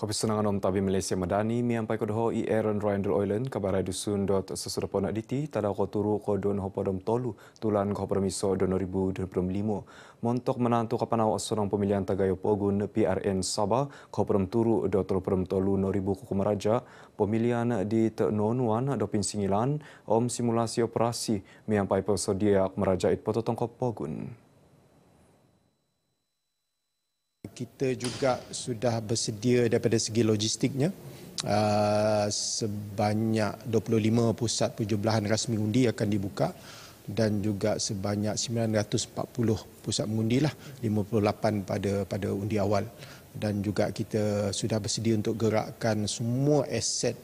Komisioner Nom Tabi Malaysia Madani miampai kodoho I Aaron Randall Oilen kabarai dusun dot sesudah ponak diti tada ko turu ko don hopodom tolu tulan ko permiso 2025 montok menantu kapanaw sorong pemilihan tagayo pogun PRN Sabah ko perom turu dot perom tolu 2000 kukumaraja pemilihan di Nonuan dopin Singilan om simulasi operasi miampai pesodia merajait pototong ko pogun. Kita juga sudah bersedia daripada segi logistiknya. Sebanyak 25 pusat penjumlahan rasmi undi akan dibuka dan juga sebanyak 940 pusat mengundi lah, 58 pada undi awal. Dan juga kita sudah bersedia untuk gerakkan semua aset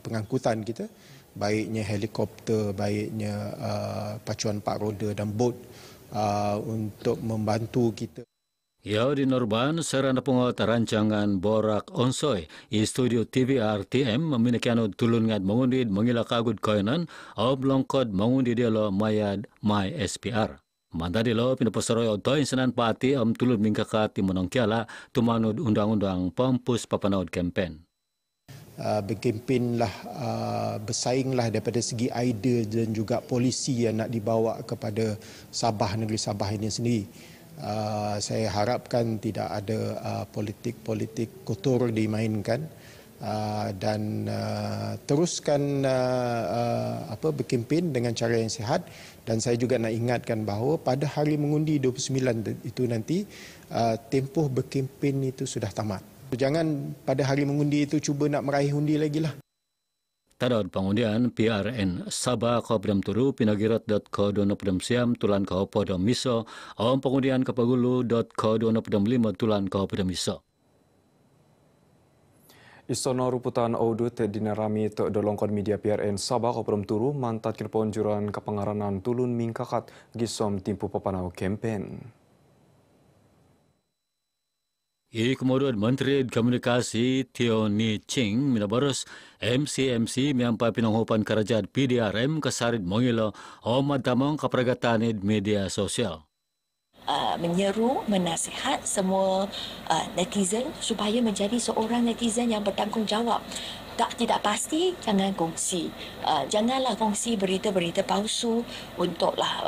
pengangkutan kita, baiknya helikopter, baiknya pacuan 4 roda dan bot untuk membantu kita. Ya di Norban, serana pengot rancangan Borak Onsoi, i studio TV RTM memiliki tulungan mengundid mengilak agud koinan, oblongkod mengundid lo mayad my SPR. Manda di lo pinapasoroy otoy senan pati tulun mingkakat timonongkiala tumanud undang-undang pampus papanaud campaign. Berkempenlah, bersainglah daripada segi idea dan juga polisi yang nak dibawa kepada Sabah, negeri Sabah ini sendiri. Saya harapkan tidak ada politik-politik kotor dimainkan dan teruskan berkempen dengan cara yang sihat. Dan saya juga nak ingatkan bahawa pada hari mengundi 29 itu nanti tempoh berkempen itu sudah tamat. Jangan pada hari mengundi itu cuba nak meraih undi lagi lah. Tadod pengundian PRN Sabah ko pedam turu pinagirat.co dono pedam siam tulan ko podam miso om pengundian kapagulu.co dono pedam 5 tulan ko pedam miso. Isono ruputan audit dinarami te dolongkon media PRN Sabah ko pedam turu mantat kirponjuran kapangaranan tulun mingkakat gisom timpu papanau campaign. Kemudian Menteri Komunikasi Teo Ni Ching minabaros MCMC miampai pinanghupan kerajaan PDRM kesarit mongilo om damang kapragatan media sosial. Menyeru, menasihat semua netizen supaya menjadi seorang netizen yang bertanggungjawab. Tidak pasti, jangan kongsi. Janganlah kongsi berita-berita palsu untuklah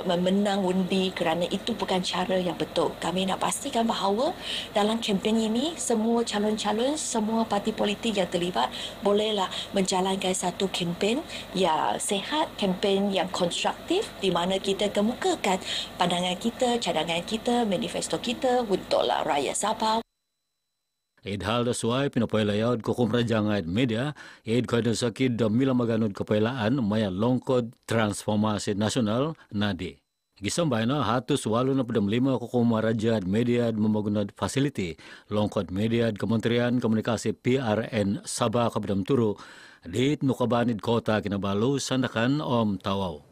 memenang undi kerana itu bukan cara yang betul. Kami nak pastikan bahawa dalam kempen ini semua calon-calon, semua parti politik yang terlibat bolehlah menjalankan satu kempen yang sehat, kempen yang konstruktif di mana kita kemukakan pandangan kita, cadangan kita, manifesto kita untuklah rakyat Sabah. Hal sesuai pinapoy layout ko kumrajangan media, ko sakit damila maganud kapailaan maya longkod transformasi nasional nadi. Gisambay na hatus 85 ko kumarajad media memagunad facility longkod media Kementerian Komunikasi PRN Sabah kabdam turu di nukabanid kota Kinabalu sandakan om tawaw.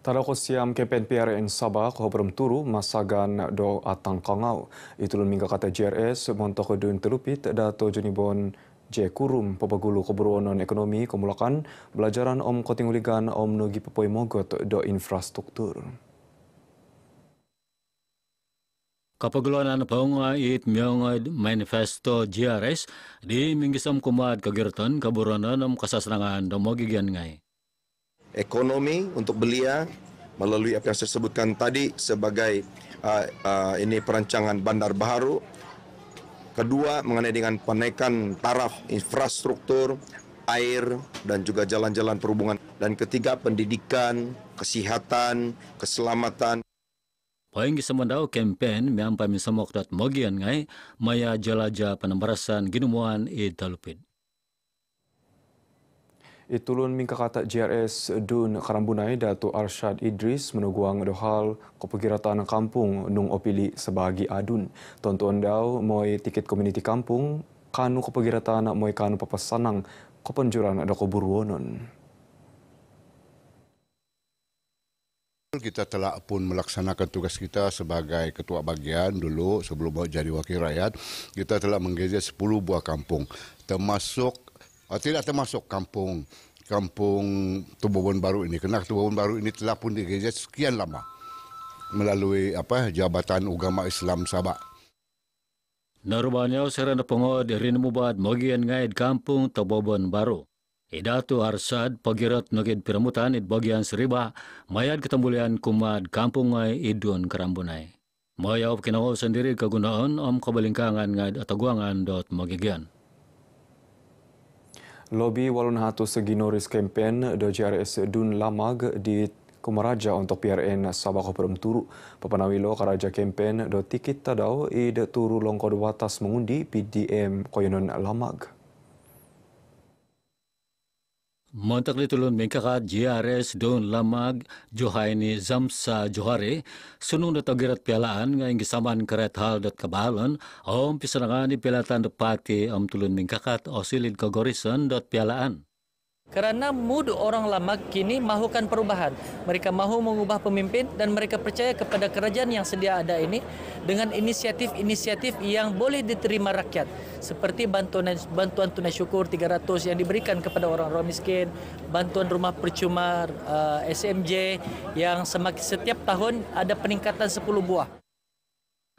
Tada ko siam kempen PRN Sabah ko perom turu masagan do atang kangau. Itulun mingga kata JRS montok dun telupit dato Jonibon J Kurum papagulu keberuanan ekonomi kemulakan belajaran om kotinguligan om nogi papoi mogot do infrastruktur. Kapaguluan paunga it miyongod manifesto JRS di minggisam kumad kagirton keberuanan om kasasrangan do mogigian ngai. Ekonomi untuk belia melalui apa yang saya sebutkan tadi sebagai ini perancangan bandar baharu. Kedua mengenai dengan penaikan taraf infrastruktur, air dan juga jalan-jalan perhubungan. Dan ketiga pendidikan, kesihatan, keselamatan. Poin gisamandao campaign miampai misamok dat mogian ngai maya jalaja penembarasan ginumuan talupid. Itulun mingka kata JRS Dun Karambunai Datu Arsyad Idris menuguang dohal kepegiratan kampung nung opili sebagi adun. Tonton dau moi tiket komuniti kampung kanu kepegiratan moi kanu papasanang kepenjuran ada keburuonon. Kita telah pun melaksanakan tugas kita sebagai ketua bagian dulu sebelum jadi wakil rakyat. Kita telah menggeser 10 buah kampung termasuk tidak termasuk kampung Tubobon Baru ini. Kerana Tubobon Baru ini telah pun digeser sekian lama melalui Jabatan Ugama Islam Sabah. Narubanya serana pengod rin mubad magian ngaid kampung Tabobon Baru. Idatu Arsad pagirat nagid piramutan it bagian seriba mayad ketambulian kumad kampung ngay idun karambunay. Mayaw kinaw sendiri kagunaan kabalingkangan ngad ataguangan dot magigian. Lobi 800 seginoris campaign do JRS Dun Lamag di Kumaraja untuk PRN Sabah Koperum Turu. Papanawilo karaja campaign do tikit tadaw ida turu longkod watas mengundi PDM Koyonon Lamag. Montak litulun mengkakat JRS Dun Lamag Johaini Zamsa Johare sunung na tagirat pialaan ngayong gisaman karet hal dot kabahalon pisanangan di pialatan depati tulun mengkakat osilid kagorisan dot pialaan. Kerana mood orang lama kini mahukan perubahan. Mereka mahu mengubah pemimpin dan mereka percaya kepada kerajaan yang sedia ada ini dengan inisiatif-inisiatif yang boleh diterima rakyat. Seperti bantuan tunai syukur 300 yang diberikan kepada orang-orang miskin, bantuan rumah percuma SMJ yang setiap tahun ada peningkatan 10 buah.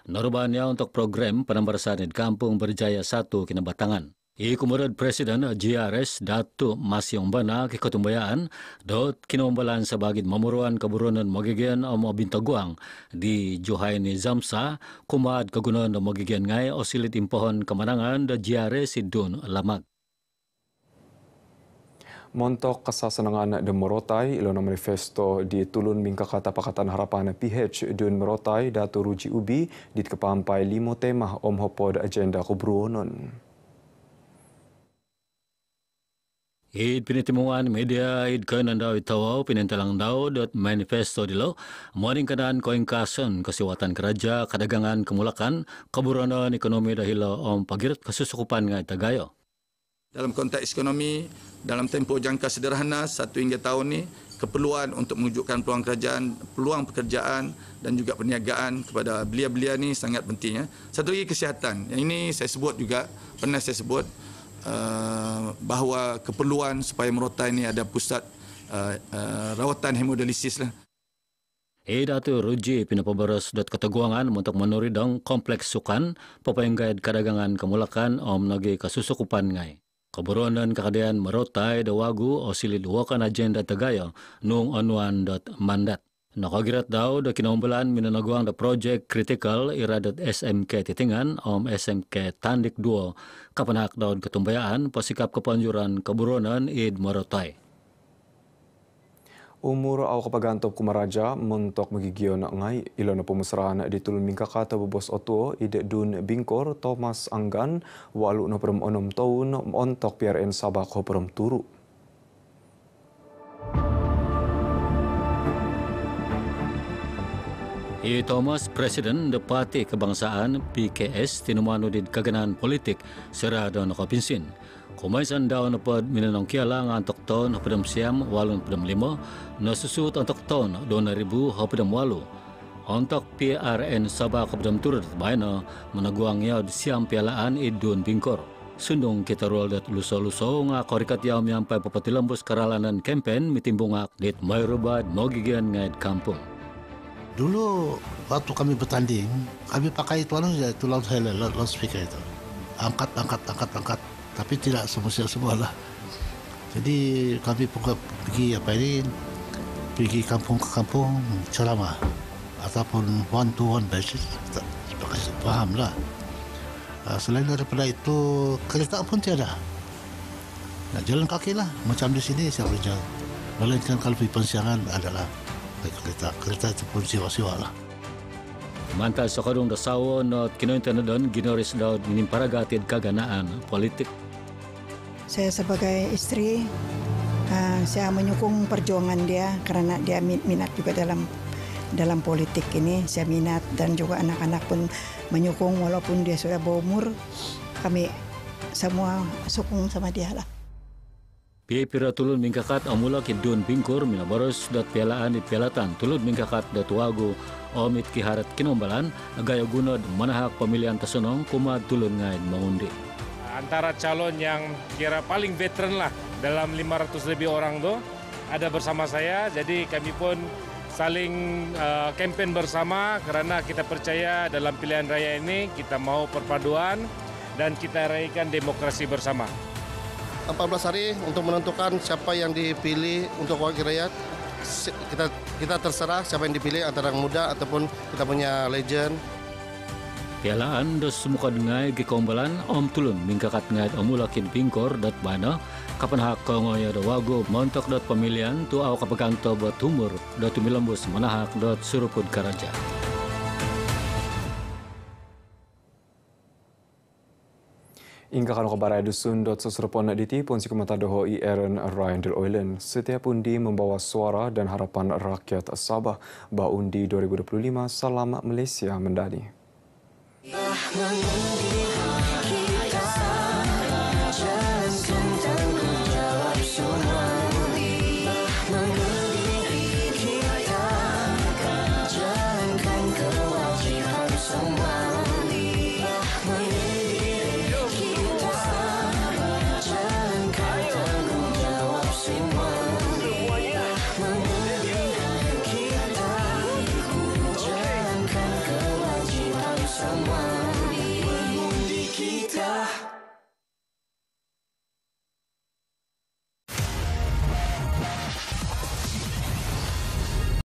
Narubannya untuk program penambarasan di kampung Berjaya 1 Kinabatangan. Ikumurad Presiden JRS Datuk Masyong Bana kiketumbayaan dot kinombalan sa bagid mamuruan kaburunan magigian o mabintaguang di Johaini Zamsa kumad kagunan o magigian ngay o silit impohon kemenangan da JRS Dun Lamag. Montok kasasanangan de Morotai ilona manifesto di tulun mingkakata Pakatan Harapan PH Dun Morotai Datu Ruji Ubi dit kepampai 5 tema hopod agenda kubruonon. Pinitimungan media kanan daw itawaw pinentalang daw dot manifesto dilo morning kanaan koingkason kasiwatan keraja kadagangan kemulakan kaburonan ekonomi dahilo pagirat kasusukupan nga Tagayo. Dalam konteks ekonomi dalam tempoh jangka sederhana 1 hingga tahun ini keperluan untuk mewujudkan peluang kerajaan, peluang pekerjaan dan juga perniagaan kepada belia-belia ni sangat penting. Satu lagi kesihatan. Yang ini saya sebut juga pernah saya sebut bahawa keperluan supaya Morotai ini ada pusat rawatan hemodialisis lah. Datu Ruji pinapabaros dot kataguangan untuk menuridong kompleks sukan papayanggayad kadagangan kemulakan nagi kasusukupan ngay. Keburonan kakadian Morotai dawagu o silidwakan agenda Tagayo nung onuan dot mandat. Nakagirat daw da kinaumbalan minanaguang da project critical iradat SMK titingan SMK Tandik 2 kapanak daw ketumbayaan pasikap kepanjuran keburonan id Morotai. Umur au kapagantop Kumaraja mentok magigion ngai ilona pemusrahan di tulun mingkakata bobos otuo ide Dun Bingkor Thomas Anggan 86 tahun ontok PRN Sabah Koperum Turu. Thomas Presiden Depati Kebangsaan PKS tinumano din kaganan politik serada nakapinsin. Kumaisan daw na pod minanong kiala nga antok ton hapadam siyam 85 nasusut antok ton 2,000 hapadam 8. Antok PRN Sabah Kapadam Turut bayna managuang yaw siyam pialaan idun Bingkor. Sundong kita rol dat luso-luso nga korikat yaw miyang papatilambos karalanan campaign mitimbungak dit mayrubad mogigian ngaid kampung. Dulu waktu kami bertanding, kami pakai tulang saya loudspeaker itu. Angkat. Tapi tidak semua lah. Jadi kami pergi kampung ke kampung ceramah ataupun one to one basis. Paham lah. Selain daripada itu kereta pun tiada. Nah, jalan kaki lah. Macam di sini saya berjalan. Melainkan kalau pergi persiangan adalah kereta itu pun siwa-siwa lah. Mantal sakadong dasawo no kinointan don ginoris daw minimparagatit kaganaan politik. Saya sebagai istri, saya menyokong perjuangan dia karena dia minat juga dalam politik ini. Saya minat dan juga anak-anak pun menyokong walaupun dia sudah berumur. Kami semua sokong sama dia lah. Pira tulun mingkakat amula kidun Bingkor minabaros dat pialaan di pialatan tulun mingkakat dat wagu omit kiharat kinombalan gaya gunod manahak pemilihan tasunong kumad tulun ngaid mengundi. Antara calon yang kira paling veteran lah dalam 500 lebih orang tuh ada bersama saya, jadi kami pun saling kempen bersama kerana kita percaya dalam pilihan raya ini kita mau perpaduan dan kita raihkan demokrasi bersama. 14 hari untuk menentukan siapa yang dipilih untuk wakil rakyat. Kita terserah siapa yang dipilih antara yang muda ataupun kita punya legend. Pialaan dos semuka dengai gikombalan om tulun mingkakat ngait omulakin pingkor dat mana kapan hak kongoya do wago montok dot pemilihan tu aw kapegang to buat umur dot milambus manahak dot surupud karaja. Ingka kan kabar dusun dot seserupon diti pun si komentar doho Aaron Ryan Del Oilen setiap undi membawa suara dan harapan rakyat Sabah bah undi 2025 salam Malaysia mendani.